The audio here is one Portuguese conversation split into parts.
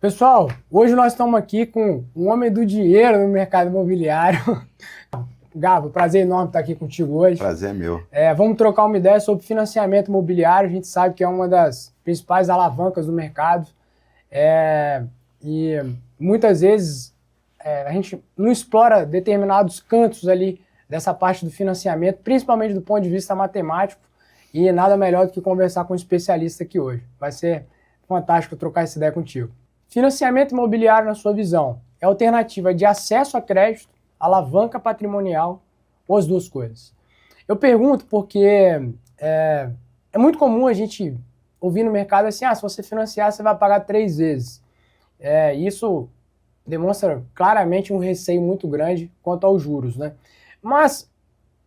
Pessoal, hoje nós estamos aqui com um homem do dinheiro no mercado imobiliário. Gabo, prazer enorme estar aqui contigo hoje. Prazer é meu. Vamos trocar uma ideia sobre financiamento imobiliário. A gente sabe que é uma das principais alavancas do mercado. E muitas vezes a gente não explora determinados cantos ali dessa parte do financiamento, principalmente do ponto de vista matemático. E nada melhor do que conversar com um especialista aqui hoje. Vai ser fantástico trocar essa ideia contigo. Financiamento imobiliário, na sua visão, é alternativa de acesso a crédito, alavanca patrimonial ou as duas coisas? Eu pergunto porque é muito comum a gente ouvir no mercado assim, se você financiar, você vai pagar 3 vezes. Isso demonstra claramente um receio muito grande quanto aos juros, né? Mas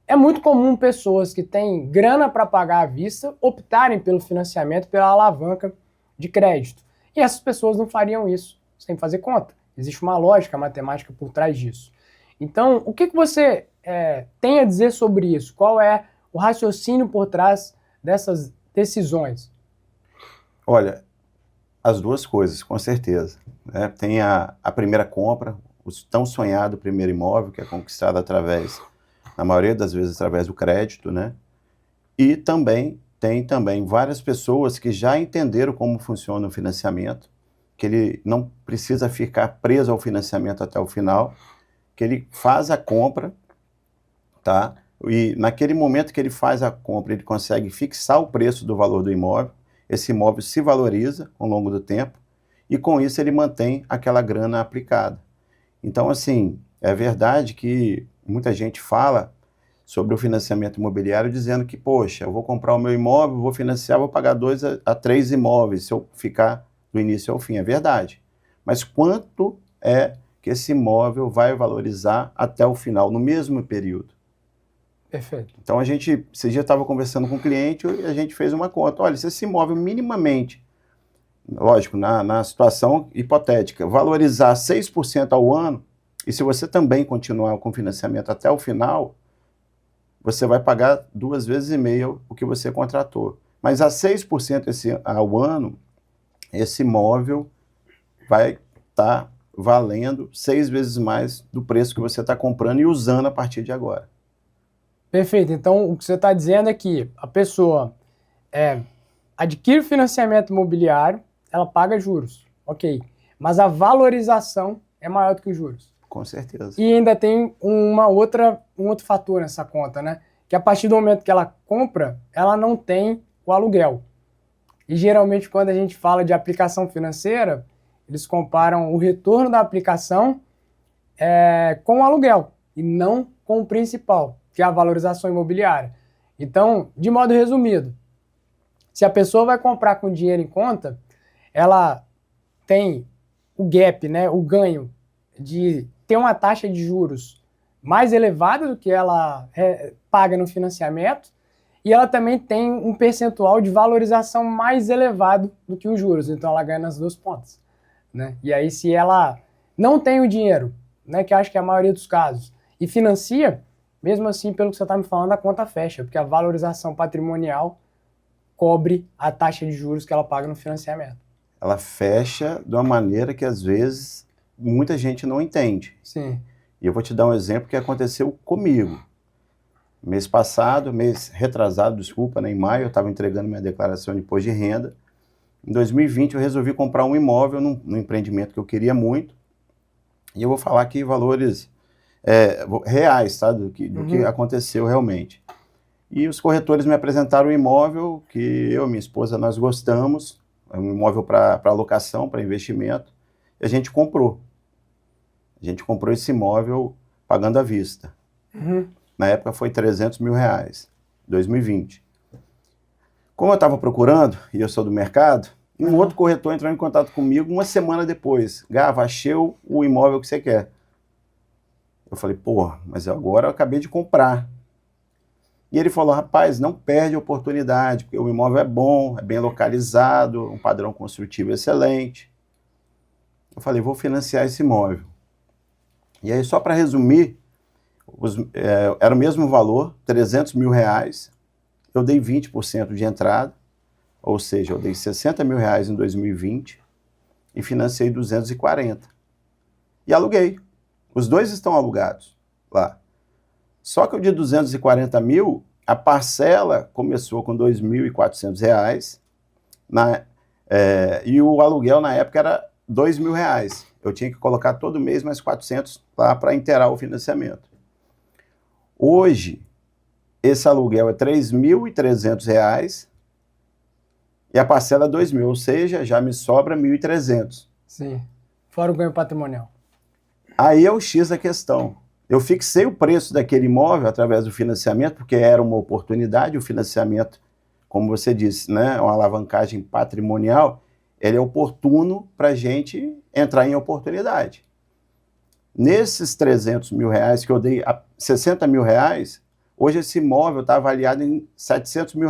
é muito comum pessoas que têm grana para pagar à vista optarem pelo financiamento, pela alavanca de crédito. E essas pessoas não fariam isso sem fazer conta. Existe uma lógica matemática por trás disso. Então, o que você tem a dizer sobre isso? Qual é o raciocínio por trás dessas decisões? Olha, as duas coisas, com certeza. Né? Tem a primeira compra, o tão sonhado primeiro imóvel, que é conquistado na maioria das vezes, através do crédito, né? E tem também várias pessoas que já entenderam como funciona o financiamento, que ele não precisa ficar preso ao financiamento até o final, que ele faz a compra, tá? E naquele momento que ele faz a compra, ele consegue fixar o preço do valor do imóvel, esse imóvel se valoriza ao longo do tempo, e com isso ele mantém aquela grana aplicada. Então, assim, é verdade que muita gente fala sobre o financiamento imobiliário, dizendo que, poxa, eu vou comprar o meu imóvel, vou financiar, vou pagar 2 a 3 imóveis, se eu ficar do início ao fim. É verdade. Mas quanto é que esse imóvel vai valorizar até o final, no mesmo período? Perfeito. Então, esse dia estava conversando com um cliente e a gente fez uma conta. Olha, se esse imóvel minimamente, lógico, na situação hipotética, valorizar 6% ao ano, e se você também continuar com o financiamento até o final, você vai pagar 2,5 vezes o que você contratou. Mas a 6% ao ano, esse imóvel vai estar valendo 6 vezes mais do preço que você está comprando e usando a partir de agora. Perfeito. Então, o que você está dizendo é que a pessoa adquire o financiamento imobiliário, ela paga juros, ok. Mas a valorização é maior do que os juros. Com certeza. E ainda tem um outro fator nessa conta, né? Que a partir do momento que ela compra, ela não tem o aluguel. E geralmente quando a gente fala de aplicação financeira, eles comparam o retorno da aplicação com o aluguel e não com o principal, que é a valorização imobiliária. Então, de modo resumido, se a pessoa vai comprar com dinheiro em conta, ela tem o gap, né, o ganho de ter uma taxa de juros mais elevada do que ela paga no financiamento, e ela também tem um percentual de valorização mais elevado do que os juros, então ela ganha nas duas pontas, né? E aí se ela não tem o dinheiro, né, que acho que é a maioria dos casos, e financia, mesmo assim, pelo que você está me falando, a conta fecha, porque a valorização patrimonial cobre a taxa de juros que ela paga no financiamento. Ela fecha de uma maneira que, às vezes, muita gente não entende. Sim. E eu vou te dar um exemplo que aconteceu comigo. Mês retrasado, desculpa, né, em maio, eu estava entregando minha declaração de imposto de renda. Em 2020, eu resolvi comprar um imóvel num empreendimento que eu queria muito. E eu vou falar aqui valores reais, tá, do que aconteceu realmente. E os corretores me apresentaram um imóvel que eu e minha esposa, nós gostamos, é um imóvel para alocação, para investimento, e a gente comprou. A gente comprou esse imóvel pagando à vista. Na época foi R$300 mil, 2020. Como eu estava procurando, e eu sou do mercado, um outro corretor entrou em contato comigo uma semana depois. Gava, achei o imóvel que você quer. Eu falei, pô, mas agora eu acabei de comprar. E ele falou, rapaz, não perde a oportunidade, porque o imóvel é bom, é bem localizado, um padrão construtivo excelente. Eu falei, vou financiar esse imóvel. E aí, só para resumir, era o mesmo valor, R$300 mil. Eu dei 20% de entrada, ou seja, eu dei R$60 mil em 2020, e financei 240. E aluguei. Os dois estão alugados lá. Só que o de 240 mil, a parcela começou com R$ 2.400, e o aluguel na época era R$ 2.000. Eu tinha que colocar todo mês mais 400 lá para inteirar o financiamento. Hoje, esse aluguel é R$ 3.300 e a parcela é R$ 2.000, ou seja, já me sobra R$ 1.300. Sim, fora o ganho patrimonial. Aí é o X da questão. Eu fixei o preço daquele imóvel através do financiamento, porque era uma oportunidade. O financiamento, como você disse, né, uma alavancagem patrimonial, ele é oportuno para a gente entrar em oportunidade. Nesses R$ 300 mil que eu dei a R$ 60 mil, hoje esse imóvel está avaliado em R$ 700 mil.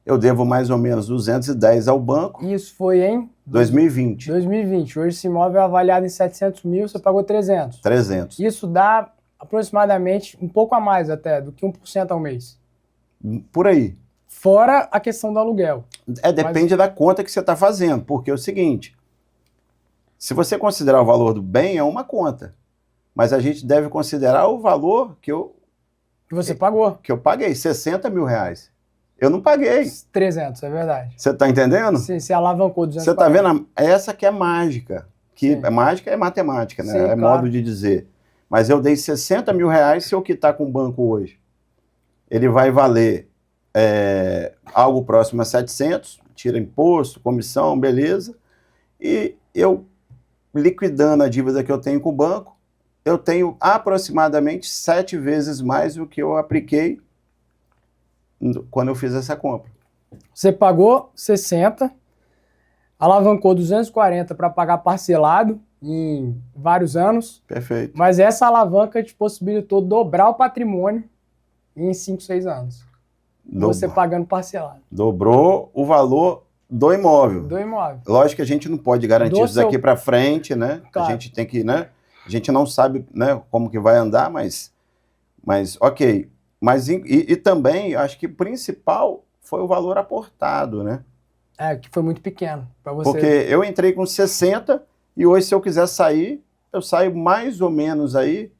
Eu devo mais ou menos 210 ao banco. Isso foi em 2020. 2020. Hoje esse imóvel é avaliado em 700 mil, você pagou 300. 300. Isso dá aproximadamente um pouco a mais até do que 1% ao mês. Por aí. Fora a questão do aluguel. Depende da conta que você está fazendo, porque é o seguinte, se você considerar o valor do bem, é uma conta, mas a gente deve considerar o valor que você pagou. Que eu paguei, R$ 60 mil. Eu não paguei. 300, é verdade. Você está entendendo? Sim, você alavancou 200. Você está vendo? Essa que é mágica. Mágica é matemática, né? Sim, é claro. Modo de dizer. Mas eu dei R$ 60 mil se eu quitar com o banco hoje. Ele vai valer algo próximo a 700, tira imposto, comissão, beleza. E eu, liquidando a dívida que eu tenho com o banco, eu tenho aproximadamente 7 vezes mais do que eu apliquei quando eu fiz essa compra. Você pagou 60, alavancou 240 para pagar parcelado em vários anos. Perfeito. Mas essa alavanca te possibilitou dobrar o patrimônio em 5, 6 anos. Você pagando parcelado. Dobrou o valor do imóvel. Do imóvel. Lógico que a gente não pode garantir isso daqui para frente, né? Claro. A gente tem que, né? A gente não sabe, né, como que vai andar, mas ok. Mas e também, acho que o principal foi o valor aportado, né? Que foi muito pequeno para você. Porque eu entrei com 60 e hoje, se eu quiser sair, eu saio mais ou menos aí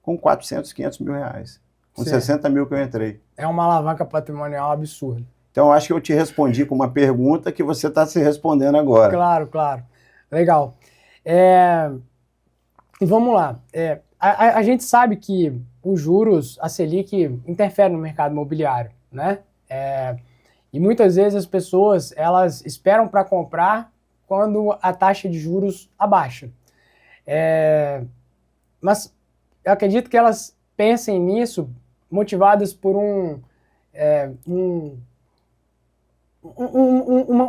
com 400, 500 mil reais. Com 60 mil que eu entrei. É uma alavanca patrimonial absurda. Então, eu acho que eu te respondi com uma pergunta que você está se respondendo agora. Claro, claro. Legal. E vamos lá. A gente sabe que os juros, a Selic, interferem no mercado imobiliário, né? E muitas vezes as pessoas, elas esperam para comprar quando a taxa de juros abaixa. Mas eu acredito que elas pensem nisso motivadas por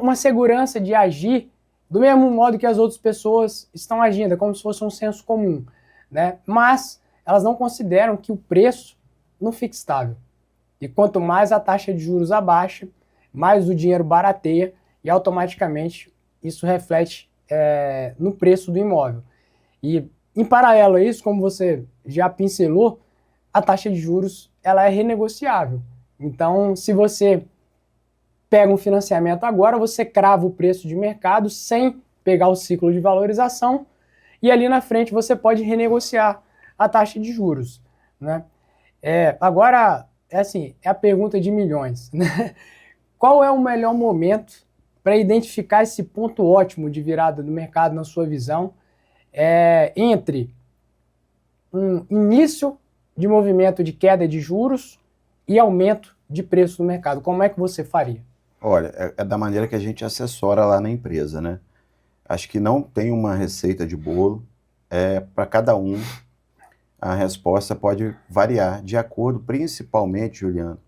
uma segurança de agir do mesmo modo que as outras pessoas estão agindo, como se fosse um senso comum, né? Mas elas não consideram que o preço não fica estável. E quanto mais a taxa de juros abaixa, mais o dinheiro barateia e automaticamente isso reflete no preço do imóvel. E em paralelo a isso, como você já pincelou, a taxa de juros ela é renegociável. Então, se você pega um financiamento agora, você crava o preço de mercado sem pegar o ciclo de valorização e ali na frente você pode renegociar a taxa de juros, né? Agora, é a pergunta de milhões, né? Qual é o melhor momento para identificar esse ponto ótimo de virada do mercado na sua visão entre um início de movimento de queda de juros e aumento de preço no mercado? Como é que você faria? Olha, é da maneira que a gente assessora lá na empresa, né? Acho que não tem uma receita de bolo. Para cada um, a resposta pode variar de acordo, principalmente, Juliano,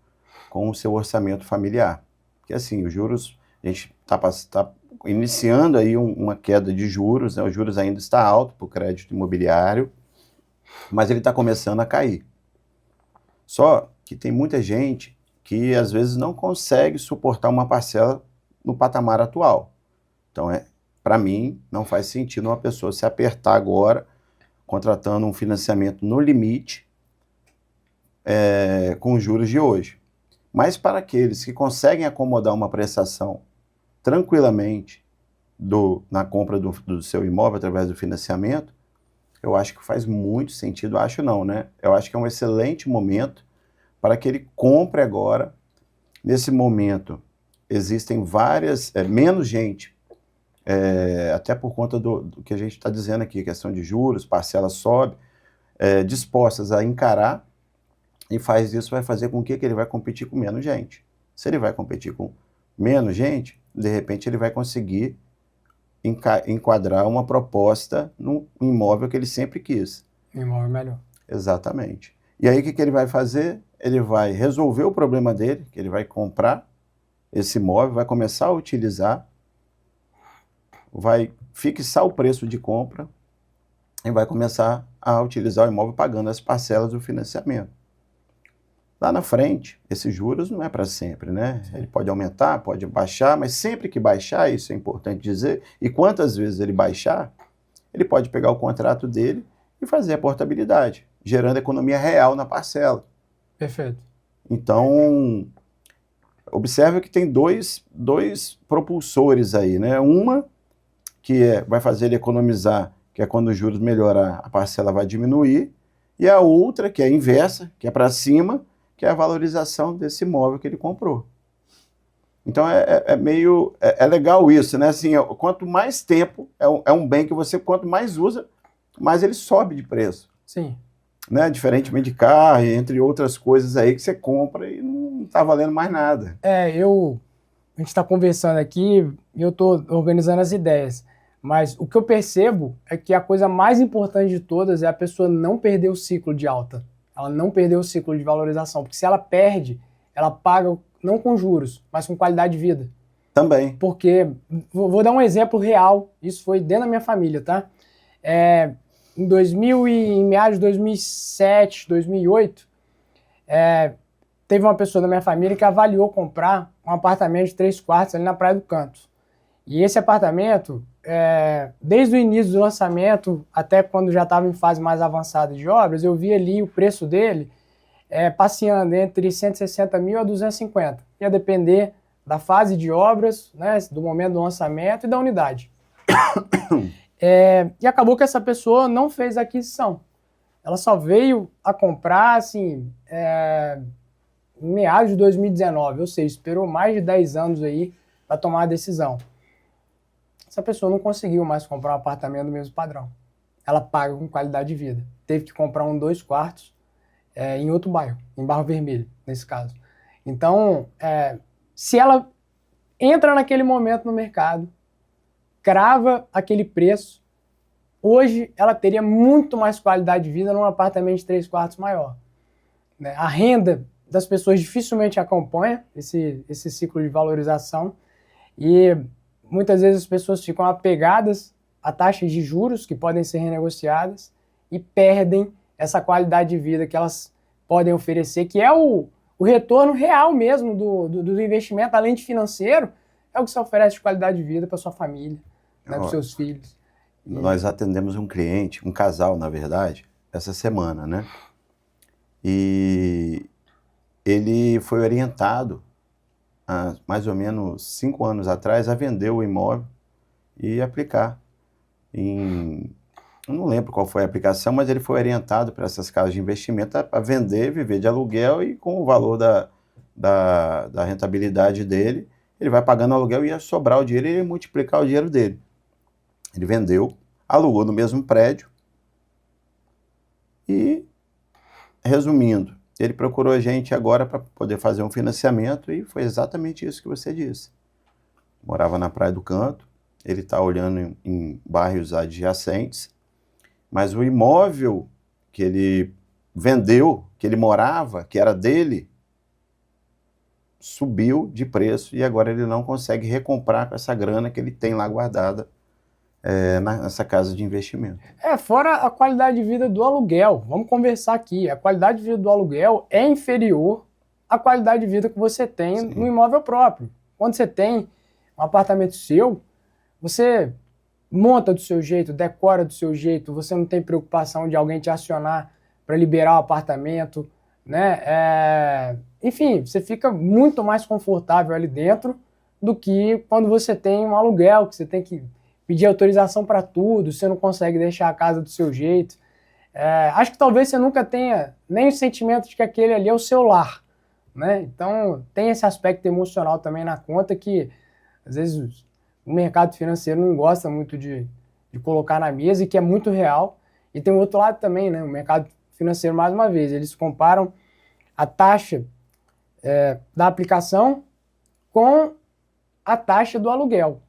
com o seu orçamento familiar. Porque assim, os juros, a gente está iniciando aí uma queda de juros, né? O juros ainda está alto para o crédito imobiliário, mas ele está começando a cair. Só que tem muita gente que às vezes não consegue suportar uma parcela no patamar atual. Então, para mim, não faz sentido uma pessoa se apertar agora, contratando um financiamento no limite, com os juros de hoje. Mas para aqueles que conseguem acomodar uma prestação tranquilamente, na compra do seu imóvel através do financiamento, eu acho que faz muito sentido, acho não, né? Eu acho que é um excelente momento para que ele compre agora. Nesse momento, existem menos gente, até por conta do que a gente está dizendo aqui, questão de juros, parcela sobe, dispostas a encarar, e isso vai fazer com que ele vai competir com menos gente. Se ele vai competir com menos gente, de repente ele vai conseguir enquadrar uma proposta no imóvel que ele sempre quis. Imóvel melhor. Exatamente. E aí o que ele vai fazer? Ele vai resolver o problema dele, que ele vai comprar esse imóvel, vai começar a utilizar, vai fixar o preço de compra e vai começar a utilizar o imóvel pagando as parcelas do financiamento. Lá na frente, esses juros não é para sempre, né? Ele pode aumentar, pode baixar, mas sempre que baixar, isso é importante dizer, e quantas vezes ele baixar, ele pode pegar o contrato dele e fazer a portabilidade, gerando economia real na parcela. Perfeito. Então, observe que tem dois propulsores aí, né? Uma que vai fazer ele economizar, que é quando os juros melhorar, a parcela vai diminuir, e a outra, que é a inversa, que é para cima, que é a valorização desse imóvel que ele comprou. Então é legal isso, né? Assim, quanto mais tempo, é um bem que você, quanto mais usa, mais ele sobe de preço. Sim. Né? Diferentemente de carro, entre outras coisas aí que você compra e não está valendo mais nada. A gente está conversando aqui e eu estou organizando as ideias. Mas o que eu percebo é que a coisa mais importante de todas é a pessoa não perder o ciclo de alta. Ela não perdeu o ciclo de valorização, porque se ela perde, ela paga não com juros, mas com qualidade de vida. Também. Porque, vou dar um exemplo real, isso foi dentro da minha família, tá? Em meados de 2007, 2008, teve uma pessoa da minha família que avaliou comprar um apartamento de 3 quartos ali na Praia do Canto. E esse apartamento, desde o início do lançamento até quando já estava em fase mais avançada de obras, eu vi ali o preço dele passeando entre 160 mil a 250. Ia depender da fase de obras, né, do momento do lançamento e da unidade. E acabou que essa pessoa não fez a aquisição. Ela só veio a comprar assim, em meados de 2019, ou seja, esperou mais de 10 anos aí para tomar a decisão. Essa pessoa não conseguiu mais comprar um apartamento do mesmo padrão. Ela paga com qualidade de vida. Teve que comprar um 2 quartos em outro bairro, em Barro Vermelho, nesse caso. Então, se ela entra naquele momento no mercado, crava aquele preço, hoje ela teria muito mais qualidade de vida num apartamento de 3 quartos maior. Né? A renda das pessoas dificilmente acompanha esse ciclo de valorização e muitas vezes as pessoas ficam apegadas a taxas de juros que podem ser renegociadas e perdem essa qualidade de vida que elas podem oferecer, que é o retorno real mesmo do investimento, além de financeiro, é o que você oferece de qualidade de vida para sua família, né, para os seus filhos. Nós atendemos um cliente, um casal, na verdade, essa semana, né? E ele foi orientado há mais ou menos 5 anos atrás a vender o imóvel e aplicar eu não lembro qual foi a aplicação, mas ele foi orientado para essas casas de investimento a vender, viver de aluguel e com o valor da rentabilidade dele, ele vai pagando aluguel e ia sobrar o dinheiro e ia multiplicar o dinheiro dele. Ele vendeu, alugou no mesmo prédio e, resumindo, ele procurou a gente agora para poder fazer um financiamento e foi exatamente isso que você disse. Morava na Praia do Canto, ele está olhando em bairros adjacentes, mas o imóvel que ele vendeu, que ele morava, que era dele, subiu de preço e agora ele não consegue recomprar com essa grana que ele tem lá guardada nessa casa de investimento. Fora a qualidade de vida do aluguel. Vamos conversar aqui. A qualidade de vida do aluguel é inferior à qualidade de vida que você tem no imóvel próprio. Quando você tem um apartamento seu, você monta do seu jeito, decora do seu jeito, você não tem preocupação de alguém te acionar para liberar o apartamento, né? Enfim, você fica muito mais confortável ali dentro do que quando você tem um aluguel, que você tem que pedir autorização para tudo, você não consegue deixar a casa do seu jeito. Acho que talvez você nunca tenha nem o sentimento de que aquele ali é o seu lar, né? Então tem esse aspecto emocional também na conta que às vezes o mercado financeiro não gosta muito de colocar na mesa e que é muito real. E tem o outro lado também, né? O mercado financeiro, mais uma vez, eles comparam a taxa da aplicação com a taxa do aluguel,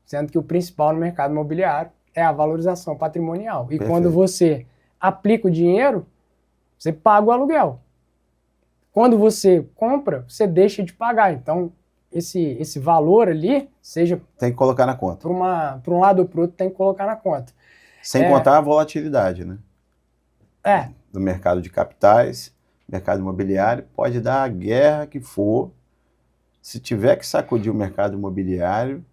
sendo que o principal no mercado imobiliário é a valorização patrimonial. E Perfeito. quando você aplica o dinheiro, você paga o aluguel. Quando você compra, você deixa de pagar. Então, esse valor ali, seja Tem que colocar na conta. para um lado ou para o outro, tem que colocar na conta. Sem contar a volatilidade, né? Do mercado de capitais, mercado imobiliário, pode dar a guerra que for. Se tiver que sacudir o mercado imobiliário,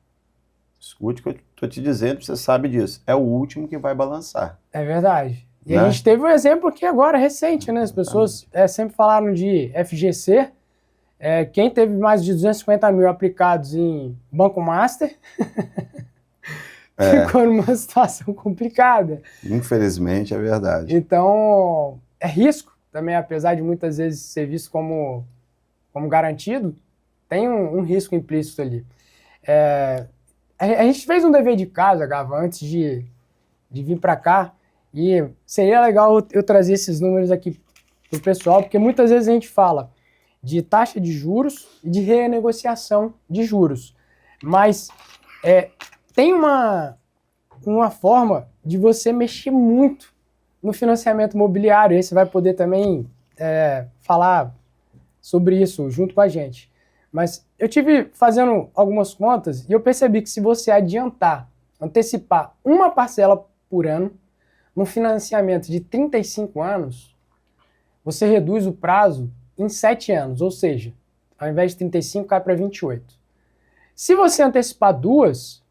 escute o que eu estou te dizendo, você sabe disso. É o último que vai balançar. É verdade. E Né? a gente teve um exemplo aqui agora, recente, né? As pessoas sempre falaram de FGC. Quem teve mais de 250 mil aplicados em Banco Master ficou numa situação complicada. Infelizmente, é verdade. Então, é risco também, apesar de muitas vezes ser visto como garantido, tem um risco implícito ali. A gente fez um dever de casa, Gava, antes de vir para cá, e seria legal eu trazer esses números aqui para o pessoal, porque muitas vezes a gente fala de taxa de juros e de renegociação de juros, mas tem uma forma de você mexer muito no financiamento imobiliário, e aí você vai poder também falar sobre isso junto com a gente. Mas eu tive fazendo algumas contas e eu percebi que se você antecipar uma parcela por ano, no financiamento de 35 anos, você reduz o prazo em 7 anos, ou seja, ao invés de 35, cai para 28. Se você antecipar duas,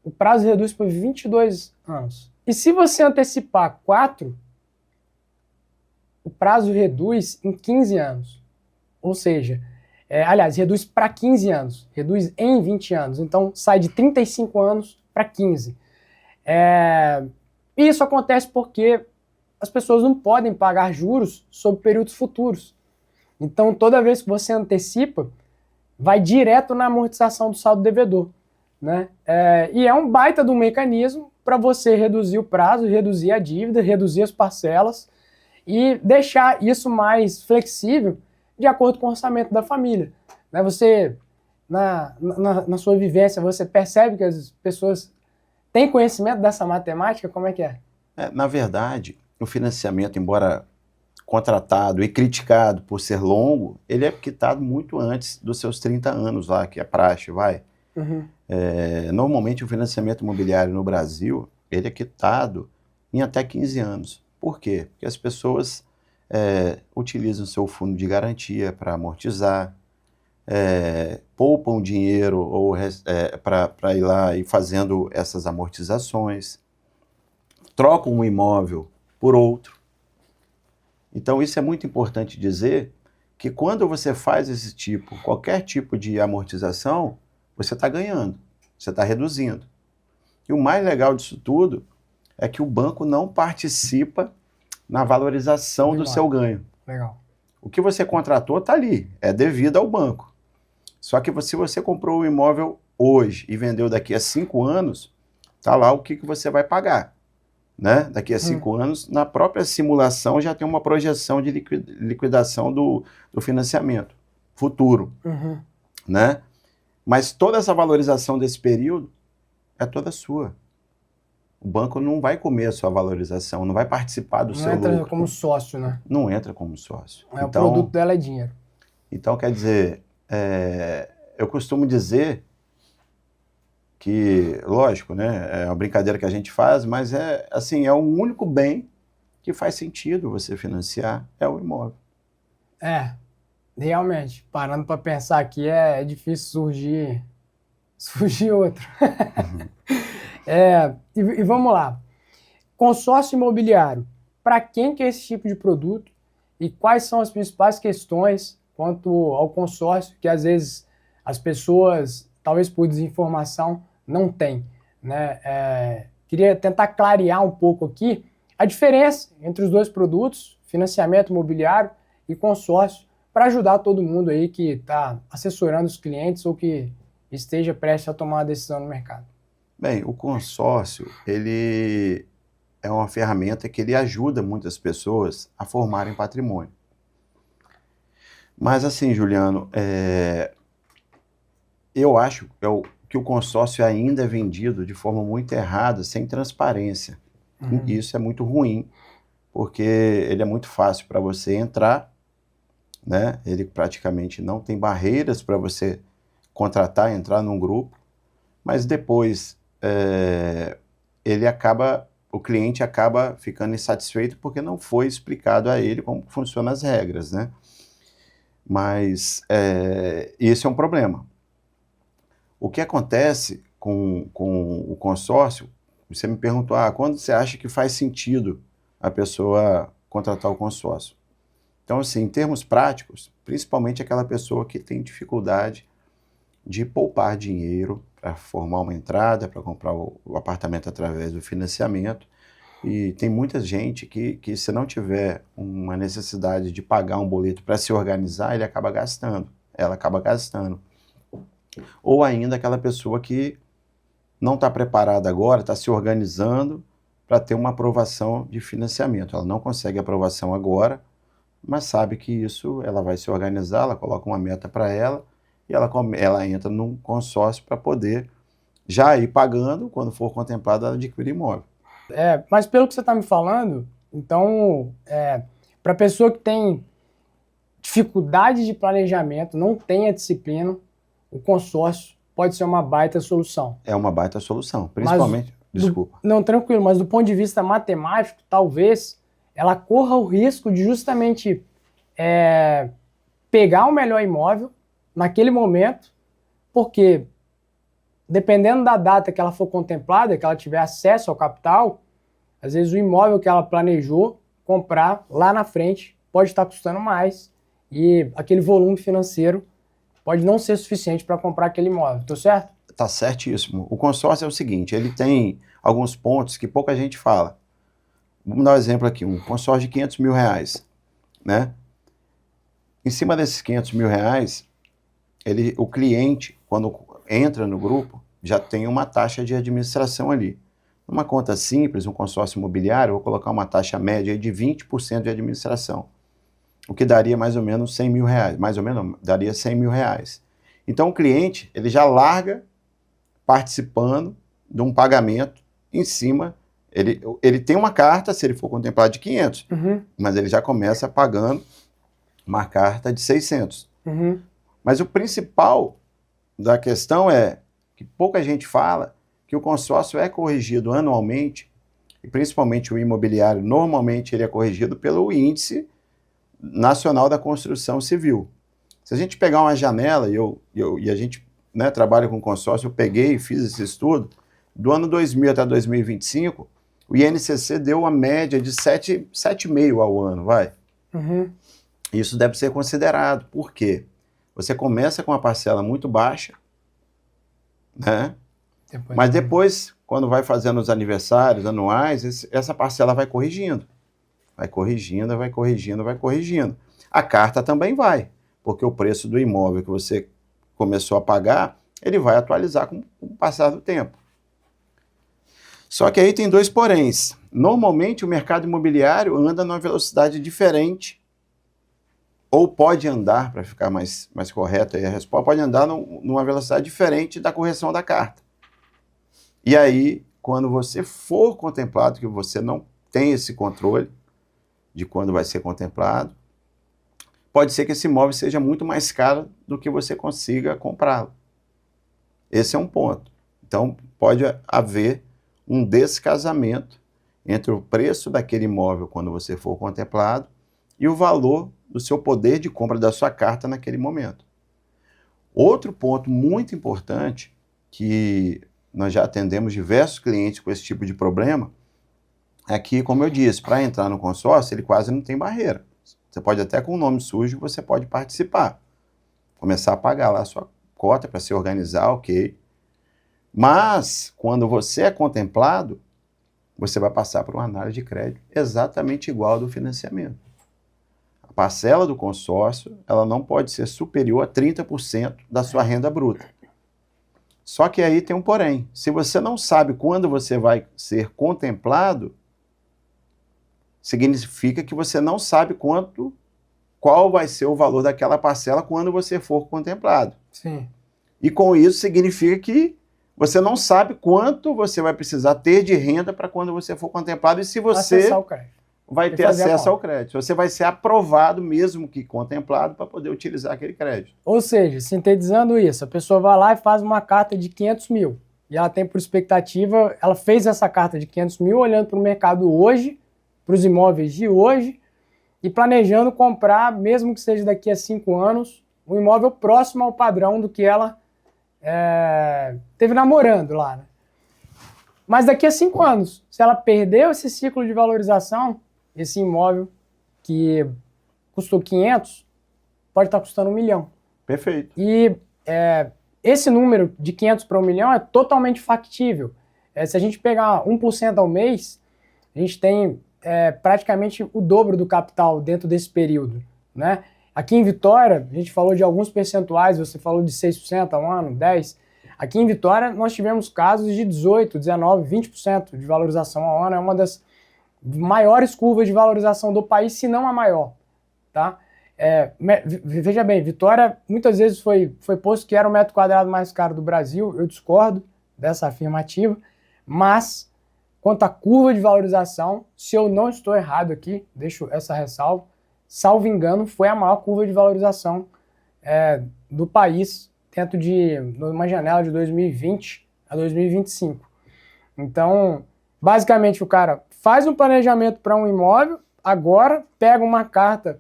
o prazo reduz para 22 anos. E se você antecipar 4, o prazo reduz em 15 anos. Ou seja, aliás, reduz para 15 anos, reduz em 20 anos. Então, sai de 35 anos para 15. E isso acontece porque as pessoas não podem pagar juros sobre períodos futuros. Então, toda vez que você antecipa, vai direto na amortização do saldo devedor, né? E é um baita de um mecanismo para você reduzir o prazo, reduzir a dívida, reduzir as parcelas e deixar isso mais flexível de acordo com o orçamento da família. Né? Você, na sua vivência, você percebe que as pessoas têm conhecimento dessa matemática? Como é que é? Na verdade, o financiamento, embora contratado e criticado por ser longo, ele é quitado muito antes dos seus 30 anos lá, que é praxe, vai. Uhum. Normalmente o financiamento imobiliário no Brasil, ele é quitado em até 15 anos. Por quê? Porque as pessoas utilizam seu fundo de garantia para amortizar, poupam dinheiro para ir lá e fazendo essas amortizações, trocam um imóvel por outro. Então isso é muito importante dizer que quando você faz qualquer tipo de amortização, você está ganhando, você está reduzindo. E o mais legal disso tudo é que o banco não participa na valorização do seu ganho. Legal. O que você contratou está ali, é devido ao banco. Só que se você comprou o imóvel hoje e vendeu daqui a 5 anos, está lá o que você vai pagar. Né? Daqui a 5 anos, na própria simulação já tem uma projeção de liquidação do financiamento futuro. Uhum. Né? Mas toda essa valorização desse período é toda sua. O banco não vai comer a sua valorização, não vai participar do seu lucro. Não entra como sócio, né? Não entra como sócio. O produto dela é dinheiro. Então, quer dizer, eu costumo dizer que, lógico, né, é uma brincadeira que a gente faz, mas é o único bem que faz sentido você financiar, é o imóvel. Realmente, parando para pensar aqui, é difícil surgir outro. E vamos lá. Consórcio imobiliário. Para quem que é esse tipo de produto e quais são as principais questões quanto ao consórcio, que às vezes as pessoas, talvez por desinformação, não têm, né? Queria tentar clarear um pouco aqui a diferença entre os dois produtos, financiamento imobiliário e consórcio, para ajudar todo mundo aí que está assessorando os clientes ou que esteja prestes a tomar uma decisão no mercado. Bem, o consórcio, ele é uma ferramenta que ele ajuda muitas pessoas a formarem patrimônio. Mas assim, Juliano, eu acho que o consórcio ainda é vendido de forma muito errada, sem transparência. E isso é muito ruim, porque ele é muito fácil para você entrar, né? Ele praticamente não tem barreiras para você contratar, entrar num grupo, mas depois o cliente acaba ficando insatisfeito porque não foi explicado a ele como funcionam as regras, né? Mas esse é um problema. O que acontece com o consórcio, você me perguntou, quando você acha que faz sentido a pessoa contratar o consórcio? Então, assim, em termos práticos, principalmente aquela pessoa que tem dificuldade de poupar dinheiro para formar uma entrada, para comprar o apartamento através do financiamento. E tem muita gente que se não tiver uma necessidade de pagar um boleto para se organizar, ela acaba gastando. Ou ainda aquela pessoa que não está preparada agora, está se organizando para ter uma aprovação de financiamento. Ela não consegue aprovação agora, mas sabe que isso, ela vai se organizar, ela coloca uma meta para ela, e ela entra num consórcio para poder já ir pagando, quando for contemplado, ela adquirir imóvel. Mas pelo que você está me falando, então, para a pessoa que tem dificuldade de planejamento, não tem a disciplina, o consórcio pode ser uma baita solução. É uma baita solução, principalmente... Desculpa. Não, tranquilo, mas do ponto de vista matemático, talvez ela corra o risco de justamente pegar o melhor imóvel naquele momento, porque dependendo da data que ela for contemplada, que ela tiver acesso ao capital, às vezes o imóvel que ela planejou comprar lá na frente pode estar custando mais e aquele volume financeiro pode não ser suficiente para comprar aquele imóvel. Tô certo? Tá certíssimo. O consórcio é o seguinte, ele tem alguns pontos que pouca gente fala. Vamos dar um exemplo aqui, um consórcio de R$500 mil, né? Em cima desses R$500 mil, o cliente, quando entra no grupo, já tem uma taxa de administração ali. Numa conta simples, um consórcio imobiliário, eu vou colocar uma taxa média de 20% de administração, o que daria mais ou menos R$100 mil, mais ou menos, daria R$100 mil. Então o cliente, ele já larga participando de um pagamento em cima, ele tem uma carta, se ele for contemplado, de 500, mas ele já começa pagando uma carta de 600. Mas o principal da questão é que pouca gente fala que o consórcio é corrigido anualmente, e principalmente o imobiliário, normalmente ele é corrigido pelo Índice Nacional da Construção Civil. Se a gente pegar uma janela, e a gente trabalha com consórcio, eu peguei e fiz esse estudo, do ano 2000 até 2025, o INCC deu uma média de 7,5 ao ano, vai. Isso deve ser considerado. Por quê? Você começa com uma parcela muito baixa, né? Mas depois, quando vai fazendo os aniversários anuais, essa parcela vai corrigindo. Vai corrigindo, vai corrigindo, vai corrigindo. A carta também vai, porque o preço do imóvel que você começou a pagar, ele vai atualizar com o passar do tempo. Só que aí tem dois poréns. Normalmente o mercado imobiliário anda numa velocidade diferente, ou pode andar, para ficar mais correto aí a resposta, pode andar numa velocidade diferente da correção da carta. E aí, quando você for contemplado, que você não tem esse controle de quando vai ser contemplado, pode ser que esse imóvel seja muito mais caro do que você consiga comprá-lo. Esse é um ponto. Então, pode haver um descasamento entre o preço daquele imóvel quando você for contemplado e o valor do seu poder de compra da sua carta naquele momento. Outro ponto muito importante, que nós já atendemos diversos clientes com esse tipo de problema, é que, como eu disse, para entrar no consórcio, ele quase não tem barreira. Você pode até com o nome sujo, você pode participar. Começar a pagar lá a sua cota para se organizar, ok. Mas, quando você é contemplado, você vai passar por uma análise de crédito exatamente igual ao do financiamento. A parcela do consórcio, ela não pode ser superior a 30% da sua renda bruta. Só que aí tem um porém. Se você não sabe quando você vai ser contemplado, significa que você não sabe qual vai ser o valor daquela parcela quando você for contemplado. Sim. E com isso significa que você não sabe quanto você vai precisar ter de renda para quando você for contemplado e se você Acessar o crédito. vai ter acesso ao crédito. Você vai ser aprovado, mesmo que contemplado, para poder utilizar aquele crédito. Ou seja, sintetizando isso, a pessoa vai lá e faz uma carta de 500 mil. E ela tem por expectativa, ela fez essa carta de 500 mil olhando para o mercado hoje, para os imóveis de hoje, e planejando comprar, mesmo que seja daqui a 5 anos, um imóvel próximo ao padrão do que ela teve namorando lá, né? Mas daqui a 5 anos, se ela perdeu esse ciclo de valorização, esse imóvel que custou 500, pode estar custando 1 milhão. Perfeito. E esse número de 500 para 1 milhão é totalmente factível. Se a gente pegar 1% ao mês, a gente tem praticamente o dobro do capital dentro desse período, né? Aqui em Vitória, a gente falou de alguns percentuais, você falou de 6% ao ano, 10%. Aqui em Vitória, nós tivemos casos de 18%, 19%, 20% de valorização ao ano. É uma das maiores curvas de valorização do país, se não a maior, tá? Veja bem, Vitória muitas vezes foi posto que era o metro quadrado mais caro do Brasil. Eu discordo dessa afirmativa, mas quanto à curva de valorização, se eu não estou errado aqui, deixo essa ressalva, salvo engano, foi a maior curva de valorização do país dentro de uma janela de 2020 a 2025. Então, basicamente, o cara faz um planejamento para um imóvel, agora pega uma carta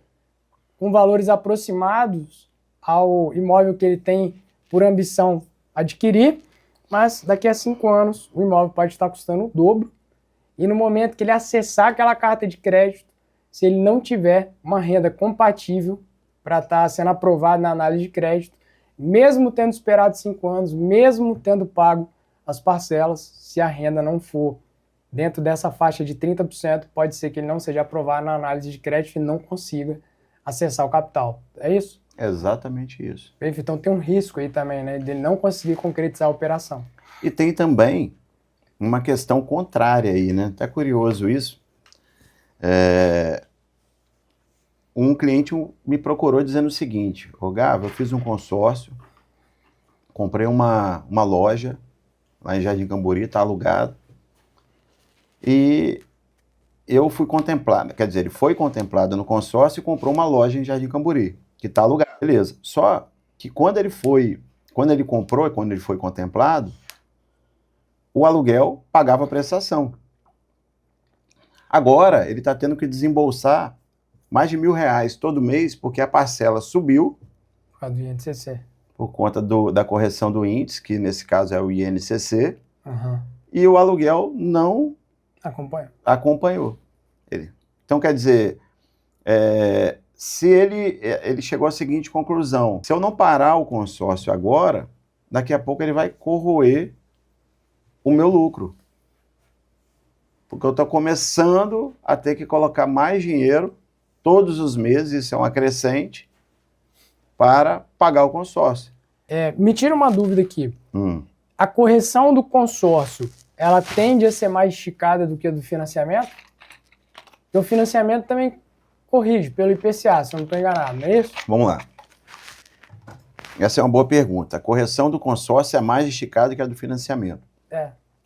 com valores aproximados ao imóvel que ele tem por ambição adquirir, mas daqui a 5 anos o imóvel pode estar custando o dobro, e no momento que ele acessar aquela carta de crédito, se ele não tiver uma renda compatível para estar sendo aprovado na análise de crédito, mesmo tendo esperado 5 anos, mesmo tendo pago as parcelas, se a renda não for dentro dessa faixa de 30%, pode ser que ele não seja aprovado na análise de crédito e não consiga acessar o capital. É isso? Exatamente isso. Então tem um risco aí também, né, de ele não conseguir concretizar a operação. E tem também uma questão contrária aí, né? Até curioso isso. Um cliente me procurou dizendo o seguinte: ô Gava, eu fiz um consórcio, comprei uma loja lá em Jardim Camburi, está alugado, e eu fui contemplado, quer dizer, ele foi contemplado no consórcio e comprou uma loja em Jardim Camburi, que está alugada, beleza. Só que quando ele comprou e quando ele foi contemplado, o aluguel pagava a prestação. Agora, ele está tendo que desembolsar mais de R$1.000 todo mês, porque a parcela subiu. Por causa do INCC. Por conta da correção do índice, que nesse caso é o INCC, Uhum. e o aluguel não acompanhou ele. Então, quer dizer, se ele chegou à seguinte conclusão: se eu não parar o consórcio agora, daqui a pouco ele vai corroer o meu lucro. Porque eu estou começando a ter que colocar mais dinheiro todos os meses, isso é uma crescente, para pagar o consórcio. Me tira uma dúvida aqui. A correção do consórcio, ela tende a ser mais esticada do que a do financiamento? Porque o financiamento também corrige pelo IPCA, se eu não estou enganado, não é isso? Vamos lá. Essa é uma boa pergunta. A correção do consórcio é mais esticada que a do financiamento.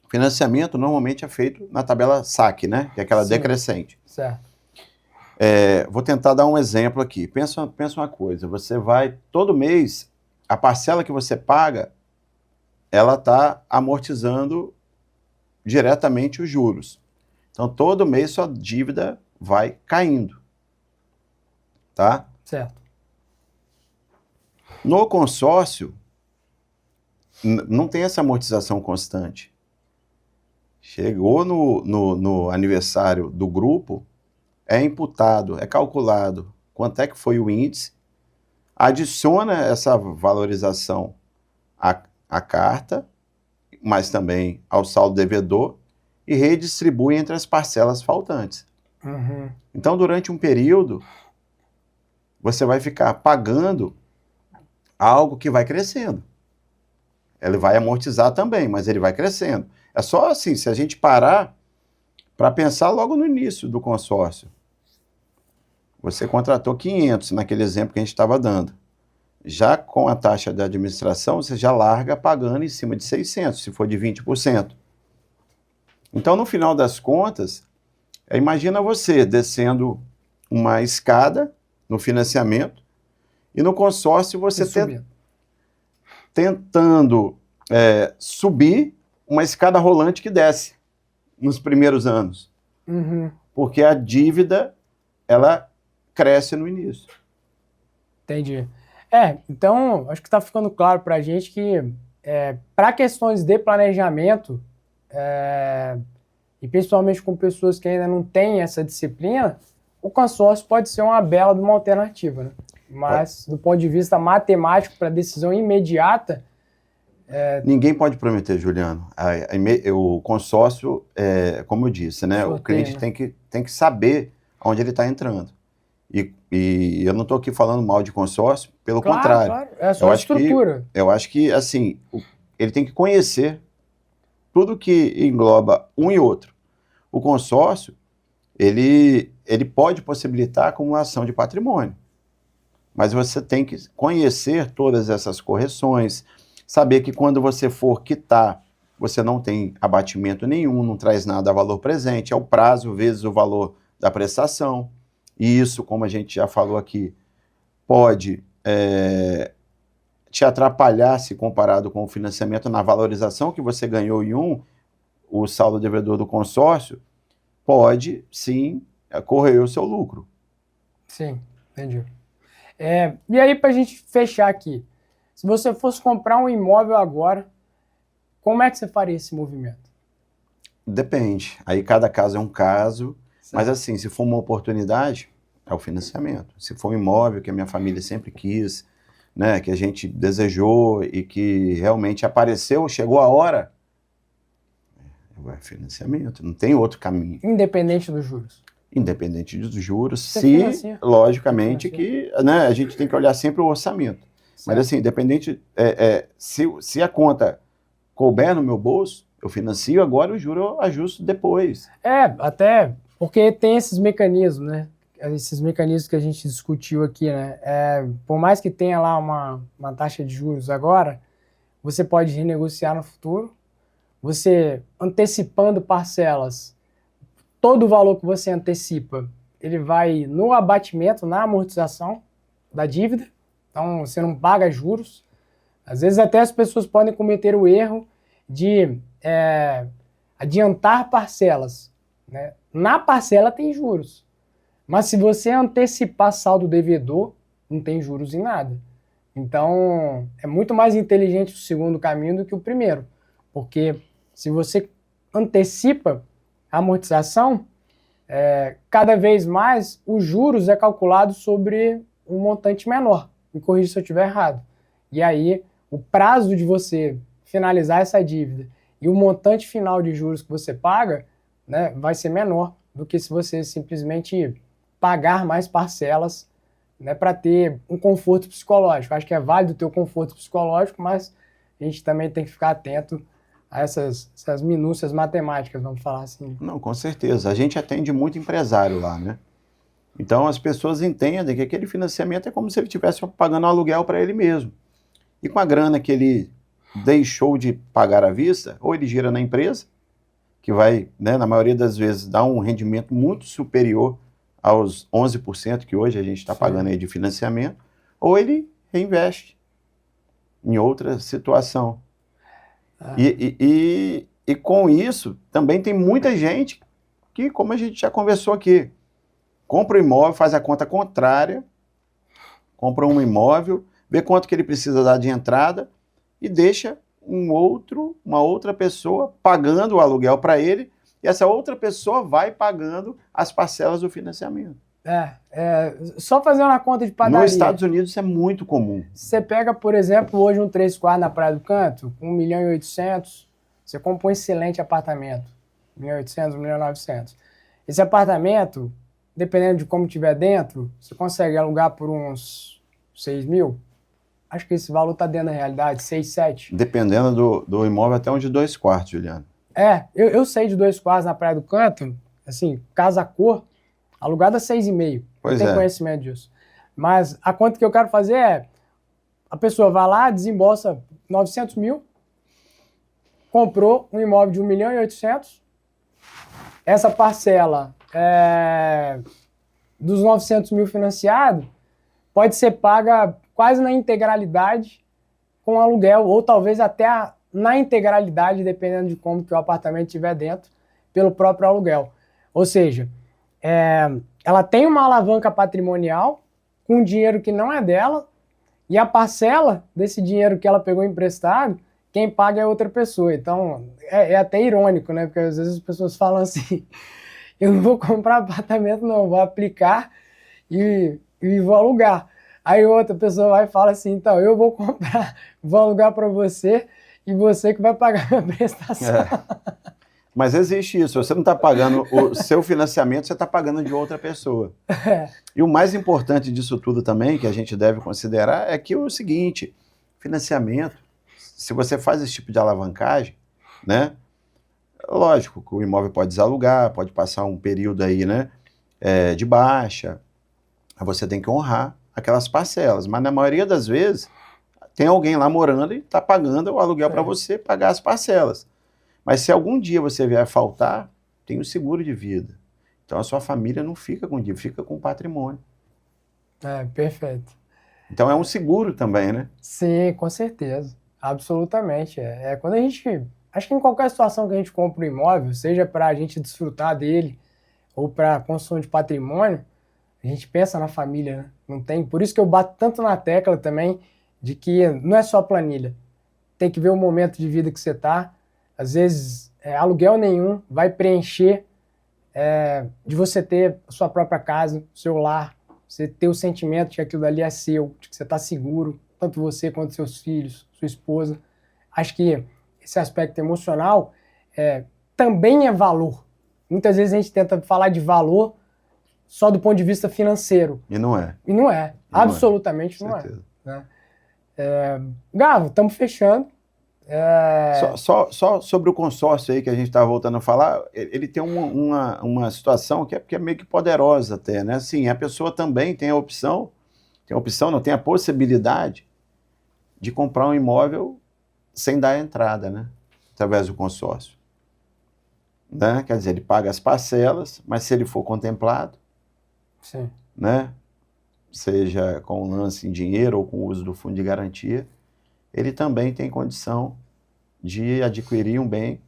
O financiamento normalmente é feito na tabela SAC, né? Que é aquela decrescente. Certo. Vou tentar dar um exemplo aqui. Pensa uma coisa, você vai, todo mês, a parcela que você paga, ela está amortizando diretamente os juros. Então, todo mês sua dívida vai caindo. Tá? Certo. No consórcio, não tem essa amortização constante. Chegou no aniversário do grupo, é imputado, é calculado quanto é que foi o índice, adiciona essa valorização a carta, mas também ao saldo devedor e redistribui entre as parcelas faltantes. Uhum. Então, durante um período, você vai ficar pagando algo que vai crescendo. Ele vai amortizar também, mas ele vai crescendo. É só assim, se a gente parar para pensar logo no início do consórcio. Você contratou 500 naquele exemplo que a gente estava dando. Já com a taxa de administração, você já larga pagando em cima de 600, se for de 20%. Então, no final das contas, imagina você descendo uma escada no financiamento e no consórcio você tentando subir uma escada rolante que desce nos primeiros anos. Uhum. Porque a dívida, ela cresce no início. Entendi. Então, acho que está ficando claro para a gente que, para questões de planejamento, e principalmente com pessoas que ainda não têm essa disciplina, o consórcio pode ser uma bela de uma alternativa, né? Mas, do ponto de vista matemático, para decisão imediata... Ninguém pode prometer, Juliano. O consórcio, como eu disse, né? O cliente tem que saber onde ele está entrando. E eu não estou aqui falando mal de consórcio, pelo contrário. Claro, é só a estrutura. Eu acho que, assim, ele tem que conhecer tudo que engloba um e outro. O consórcio, ele pode possibilitar a acumulação de patrimônio, mas você tem que conhecer todas essas correções, saber que quando você for quitar, você não tem abatimento nenhum, não traz nada a valor presente, é o prazo vezes o valor da prestação. E isso, como a gente já falou aqui, pode te atrapalhar se comparado com o financiamento na valorização que você ganhou em o saldo devedor do consórcio pode, sim, correr o seu lucro. Sim, entendi. E aí, para a gente fechar aqui, se você fosse comprar um imóvel agora, como é que você faria esse movimento? Depende. Aí cada caso é um caso. Certo. Mas assim, se for uma oportunidade, é o financiamento. Se for um imóvel que a minha família sempre quis, né, que a gente desejou e que realmente apareceu, chegou a hora, é financiamento. Não tem outro caminho. Independente dos juros. Independente dos juros, logicamente, que né, a gente tem que olhar sempre o orçamento. Certo. Mas assim, independente, se a conta couber no meu bolso, eu financio agora, o juro eu ajusto depois. Até porque tem esses mecanismos, né? Esses mecanismos que a gente discutiu aqui, né? Por mais que tenha lá uma taxa de juros agora, você pode renegociar no futuro, você antecipando parcelas, todo o valor que você antecipa, ele vai no abatimento, na amortização da dívida, então você não paga juros. Às vezes até as pessoas podem cometer o erro de adiantar parcelas, né? Na parcela tem juros, mas se você antecipar saldo devedor, não tem juros em nada. Então é muito mais inteligente o segundo caminho do que o primeiro, porque se você antecipa a amortização, cada vez mais os juros é calculado sobre um montante menor. Me corrija se eu estiver errado. E aí o prazo de você finalizar essa dívida e o montante final de juros que você paga, né, vai ser menor do que se você simplesmente pagar mais parcelas, né, para ter um conforto psicológico. Acho que é válido ter o conforto psicológico, mas a gente também tem que ficar atento a essas minúcias matemáticas, vamos falar assim. Não, com certeza. A gente atende muito empresário lá, né? Então as pessoas entendem que aquele financiamento é como se ele estivesse pagando um aluguel para ele mesmo. E com a grana que ele deixou de pagar à vista, ou ele gira na empresa, que vai, né, na maioria das vezes, dar um rendimento muito superior aos 11% que hoje a gente está pagando aí de financiamento, ou ele reinveste em outra situação. E com isso, também tem muita gente que, como a gente já conversou aqui, compra um imóvel, faz a conta contrária, compra um imóvel, vê quanto que ele precisa dar de entrada e deixa uma outra pessoa pagando o aluguel para ele, e essa outra pessoa vai pagando as parcelas do financiamento. Só fazendo a conta de padaria. Nos Estados Unidos isso é muito comum. Você pega, por exemplo, hoje um 3 quartos na Praia do Canto, com 1.800.000, você compra um excelente apartamento. 1.800.000, 1.900.000. Esse apartamento, dependendo de como tiver dentro, você consegue alugar por uns 6 mil. Acho que esse valor está dentro da realidade, 6, 7. Dependendo do imóvel, até um de 2 quartos, Juliano. Eu sei de 2 quartos na Praia do Canto, assim, casa-cor, alugada 6,5. Eu tenho conhecimento disso. Mas a conta que eu quero fazer é, a pessoa vai lá, desembolsa 900 mil, comprou um imóvel de 1.800.000, essa parcela dos 900 mil financiado pode ser paga quase na integralidade com aluguel, ou talvez até na integralidade, dependendo de como que o apartamento estiver dentro, pelo próprio aluguel. Ou seja, ela tem uma alavanca patrimonial com dinheiro que não é dela, e a parcela desse dinheiro que ela pegou emprestado, quem paga é outra pessoa. Então, é até irônico, né? Porque às vezes as pessoas falam assim, eu não vou comprar apartamento não, vou aplicar e vou alugar. Aí outra pessoa vai e fala assim, então, eu vou comprar, vou alugar para você e você que vai pagar a minha prestação. Mas existe isso, você não está pagando o seu financiamento, você está pagando de outra pessoa. E o mais importante disso tudo também, que a gente deve considerar, é que o seguinte, financiamento, se você faz esse tipo de alavancagem, né, lógico que o imóvel pode desalugar, pode passar um período aí, né, de baixa, você tem que honrar aquelas parcelas, mas na maioria das vezes tem alguém lá morando e está pagando o aluguel para você pagar as parcelas. Mas se algum dia você vier faltar, tem o seguro de vida. Então a sua família não fica com dívida, fica com patrimônio. Perfeito. Então é um seguro também, né? Sim, com certeza. Absolutamente. Quando a gente... Acho que em qualquer situação que a gente compra um imóvel, seja para a gente desfrutar dele ou para construção de patrimônio, a gente pensa na família, né? Não tem... Por isso que eu bato tanto na tecla também de que não é só planilha. Tem que ver o momento de vida que você está. Às vezes, aluguel nenhum vai preencher de você ter a sua própria casa, o seu lar, você ter o sentimento de que aquilo ali é seu, de que você está seguro, tanto você quanto seus filhos, sua esposa. Acho que esse aspecto emocional também é valor. Muitas vezes a gente tenta falar de valor só do ponto de vista financeiro. E não é. E não é. Absolutamente não é. Né? Gavo, estamos fechando. Só sobre o consórcio aí que a gente estava voltando a falar, ele tem uma situação que é meio que poderosa até, né? Assim, a pessoa também tem a possibilidade de comprar um imóvel sem dar entrada, né? Através do consórcio. Né? Quer dizer, ele paga as parcelas, mas se ele for contemplado, sim, né? Seja com lance em dinheiro ou com o uso do fundo de garantia, ele também tem condição de adquirir um bem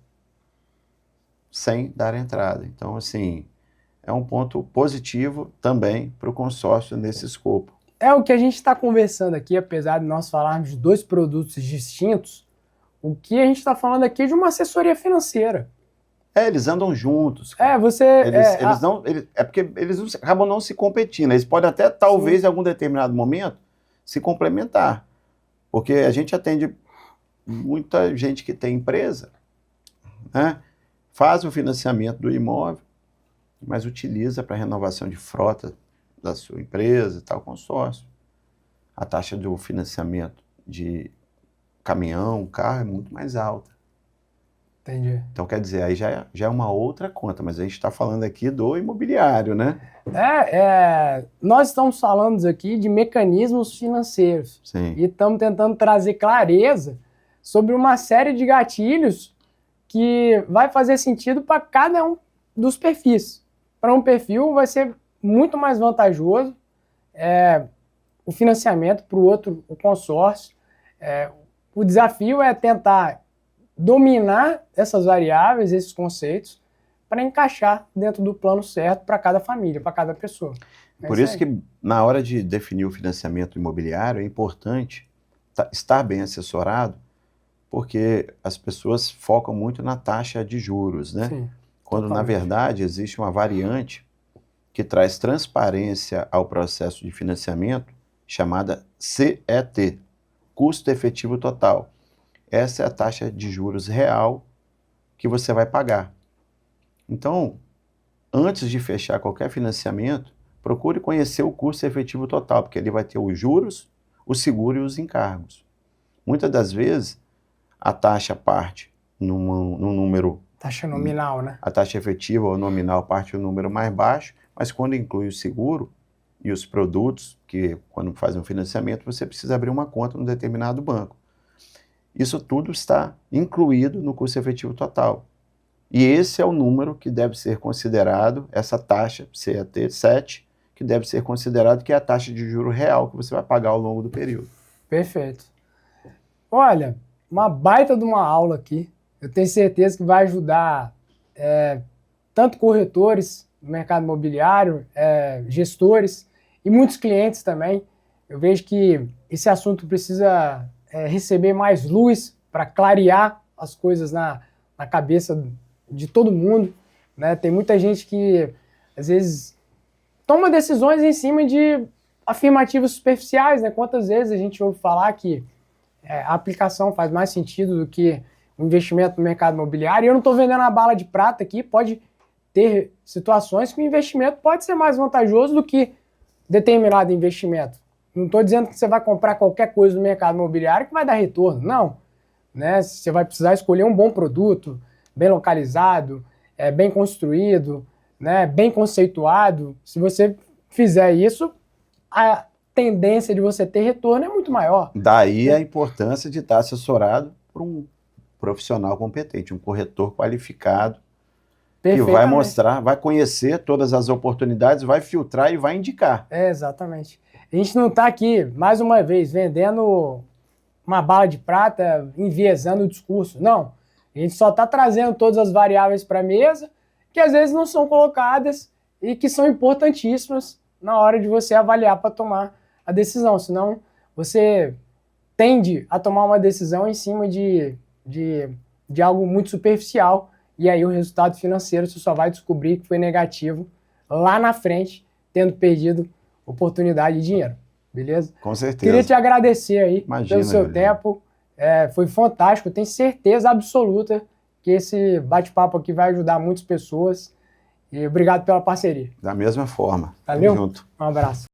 sem dar entrada. Então, assim, é um ponto positivo também para o consórcio nesse escopo. É o que a gente está conversando aqui, apesar de nós falarmos de 2 produtos distintos, o que a gente está falando aqui é de uma assessoria financeira. Eles andam juntos. Porque eles acabam não se competindo. Eles podem até, talvez, em algum determinado momento, se complementar. Porque a gente atende muita gente que tem empresa, né? Faz o financiamento do imóvel, mas utiliza para renovação de frota da sua empresa, tal, consórcio. A taxa do financiamento de caminhão, carro é muito mais alta. Entendi. Então, quer dizer, aí já é uma outra conta, mas a gente está falando aqui do imobiliário, né? Nós estamos falando aqui de mecanismos financeiros. Sim. E estamos tentando trazer clareza sobre uma série de gatilhos que vai fazer sentido para cada um dos perfis. Para um perfil vai ser muito mais vantajoso o financiamento, para o outro o consórcio. O desafio é tentar dominar essas variáveis, esses conceitos, para encaixar dentro do plano certo para cada família, para cada pessoa. Por isso que na hora de definir o financiamento imobiliário é importante estar bem assessorado, porque as pessoas focam muito na taxa de juros, né? Sim, quando totalmente. Na verdade existe uma variante que traz transparência ao processo de financiamento, chamada CET, custo efetivo total. Essa é a taxa de juros real que você vai pagar. Então, antes de fechar qualquer financiamento, procure conhecer o custo efetivo total, porque ele vai ter os juros, o seguro e os encargos. Muitas das vezes, a taxa parte num número... Taxa nominal, né? A taxa efetiva ou nominal parte no número mais baixo, mas quando inclui o seguro e os produtos, que quando faz um financiamento, você precisa abrir uma conta num determinado banco. Isso tudo está incluído no custo efetivo total. E esse é o número que deve ser considerado, essa taxa, CET 7, que deve ser considerado que é a taxa de juro real que você vai pagar ao longo do período. Perfeito. Olha, uma baita de uma aula aqui. Eu tenho certeza que vai ajudar tanto corretores do mercado imobiliário, gestores e muitos clientes também. Eu vejo que esse assunto precisa receber mais luz para clarear as coisas na cabeça de todo mundo, né? Tem muita gente que, às vezes, toma decisões em cima de afirmativas superficiais, né? Quantas vezes a gente ouve falar que a aplicação faz mais sentido do que o investimento no mercado imobiliário? E eu não estou vendendo a bala de prata aqui, pode ter situações que o investimento pode ser mais vantajoso do que determinado investimento. Não estou dizendo que você vai comprar qualquer coisa no mercado imobiliário que vai dar retorno, não. Né? Você vai precisar escolher um bom produto, bem localizado, bem construído, né? Bem conceituado. Se você fizer isso, a tendência de você ter retorno é muito maior. Daí a importância de estar assessorado por um profissional competente, um corretor qualificado, que vai mostrar, vai conhecer todas as oportunidades, vai filtrar e vai indicar. Exatamente. A gente não está aqui, mais uma vez, vendendo uma bala de prata, enviesando o discurso. Não. A gente só está trazendo todas as variáveis para a mesa, que às vezes não são colocadas e que são importantíssimas na hora de você avaliar para tomar a decisão. Senão, você tende a tomar uma decisão em cima de algo muito superficial, e aí o resultado financeiro você só vai descobrir que foi negativo lá na frente, tendo perdido oportunidade de dinheiro. Beleza? Com certeza. Queria te agradecer aí pelo seu Juliano. tempo. Foi fantástico. Eu tenho certeza absoluta que esse bate-papo aqui vai ajudar muitas pessoas. E obrigado pela parceria. Da mesma forma. Valeu? Tamo junto. Um abraço.